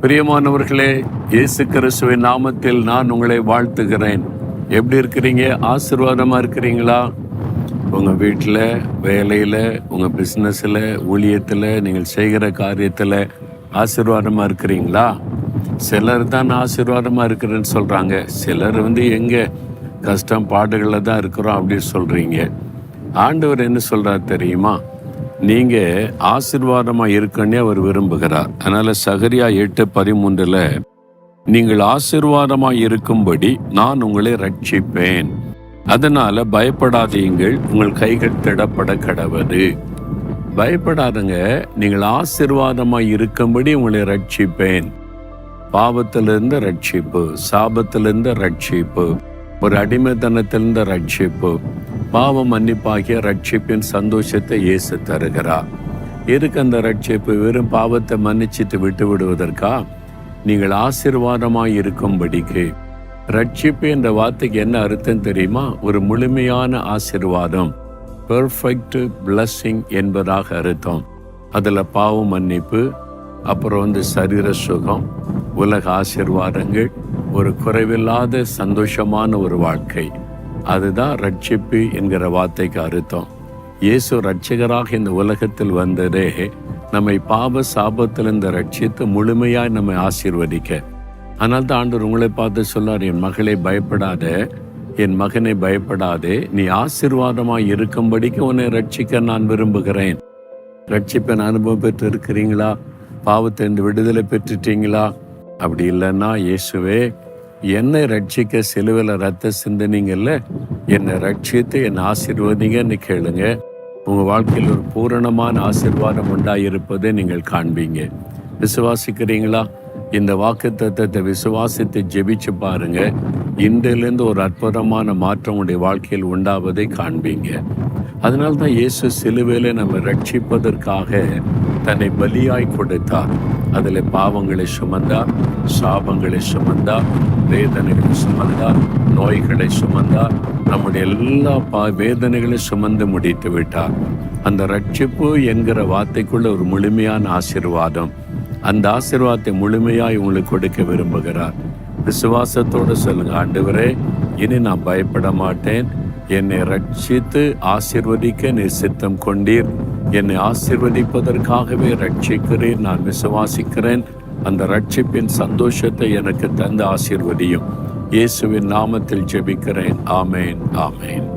பிரியமானவர்களே, இயேசு கிறிஸ்துவின் நாமத்தில் நான் உங்களை வாழ்த்துகிறேன். எப்படி இருக்கிறீங்க? ஆசீர்வாதமா இருக்கிறீங்களா? உங்க வீட்டில், வேலையில, உங்க பிஸ்னஸ்ல, ஊழியத்தில், நீங்கள் செய்கிற காரியத்தில் ஆசீர்வாதமா இருக்கிறீங்களா? சிலர் தான் ஆசீர்வாதமா இருக்கிறேன்னு சொல்றாங்க. சிலர் எங்க கஷ்டம் பாடுகளில் தான் இருக்கிறோம் அப்படின்னு சொல்றீங்க. ஆண்டவர் என்ன சொல்றார் தெரியுமா? நீங்க ஆசீர்வாதமா இருக்கன்னே அவர் விரும்புகிறார். அதனால சகரியா 8:13 நீங்கள் ஆசீர்வாதமா இருக்கும்படி நான் உங்களை ரட்சிப்பேன், அதனால பயப்படாதீங்கள், உங்கள் கைகள் திடப்பட கடவது. பயப்படாதுங்க, நீங்கள் ஆசீர்வாதமா இருக்கும்படி உங்களை ரட்சிப்பேன். பாவத்திலிருந்து ரட்சிப்பு, சாபத்திலிருந்து ரட்சிப்பு, ஒரு அடிமைத்தனத்திலிருந்து ரட்சிப்பு, பாவ மன்னிப்பாகிய ரட்சிப்பின் சந்தோஷத்தை இயேசு தருகிறார். எதுக்கு அந்த ரட்சிப்பு? வெறும் பாவத்தை மன்னிச்சிட்டு விட்டு விடுவதற்கா? நீங்கள் ஆசீர்வாதமாய் இருக்கும்படிக்கு. ரட்சிப்பு என்ற வார்த்தைக்கு என்ன அர்த்தம் தெரியுமா? ஒரு முழுமையான ஆசீர்வாதம், பெர்ஃபெக்ட் பிளஸ்ஸிங் என்பதாக அர்த்தம். அதுல பாவ மன்னிப்பு, அப்புறம் சரீர சுகம், உலக ஆசீர்வாதங்கள், ஒரு குறைவில்லாத சந்தோஷமான ஒரு வாழ்க்கை. அதுதான் ரட்சிப்பு என்கிற வார்த்தைக்கு அர்த்தம். இயேசு ரட்சகராக இந்த உலகத்தில் வந்ததே நம்மை பாவ சாபத்திலிருந்து ரட்சித்து முழுமையாய் நம்மை ஆசீர்வதிக்க. ஆனால் தான் ஆண்டவர் உங்களை பார்த்து சொல்லார், என் மகளே பயப்படாத, என் மகனை பயப்படாதே, நீ ஆசீர்வாதமாய் இருக்கும்படிக்கு உன்னை ரட்சிக்க நான் விரும்புகிறேன். ரட்சிப்பின் அனுபவம் பெற்று இருக்கிறீங்களா? பாவத்திலிருந்து விடுதலை பெற்றுட்டீங்களா? அப்படி இல்லைன்னா, இயேசுவே என்னை ரட்சிக்க சிலுவையில் ரத்த சிந்தினீங்கல்ல, என்னை ரட்சித்து என்னை ஆசீர்வதிங்கன்னு கேளுங்க. உங்க வாழ்க்கையில் ஒரு பூரணமான ஆசீர்வாதம் உண்டாயிருப்பதை நீங்கள் காண்பீங்க. விசுவாசிக்கிறீங்களா? இந்த வாக்குத்தத்தத்தை விசுவாசித்து ஜெபிச்சு பாருங்க. இன்றிலிருந்து ஒரு அற்புதமான மாற்றம் உங்களுடைய வாழ்க்கையில் உண்டாவதை காண்பீங்க. அதனால்தான் இயேசு சிலுவையில நம்ம ரட்சிப்பதற்காக தன்னை பலியாய் கொடுத்தார். அதில் பாவங்களை சுமந்தார், சாபங்களை சுமந்தார், வேதனைகளை சுமந்தார், நோய்களை சுமந்தார், நம்முடைய எல்லா வேதனைகளை சுமந்து முடித்து விட்டார். அந்த ரட்சிப்பு என்கிற வார்த்தைக்குள்ள ஒரு முழுமையான ஆசீர்வாதம். அந்த ஆசீர்வாதத்தை முழுமையாய் உங்களுக்கு கொடுக்க விரும்புகிறார். விசுவாசத்தோடு சொல்லுங்க, ஆண்டவரே, இனி நான் பயப்பட மாட்டேன், என்னை ரட்சித்து ஆசீர்வதிக்க நீர் சித்தம் கொண்டீர், என்னை ஆசீர்வதிப்பதற்காகவே ரட்சிக்கிறேன், நான் விசுவாசிக்கிறேன். அந்த ரட்சிப்பின் சந்தோஷத்தை எனக்கு தந்து ஆசீர்வதியும். இயேசுவின் நாமத்தில் ஜெபிக்கிறேன். ஆமேன், ஆமேன்.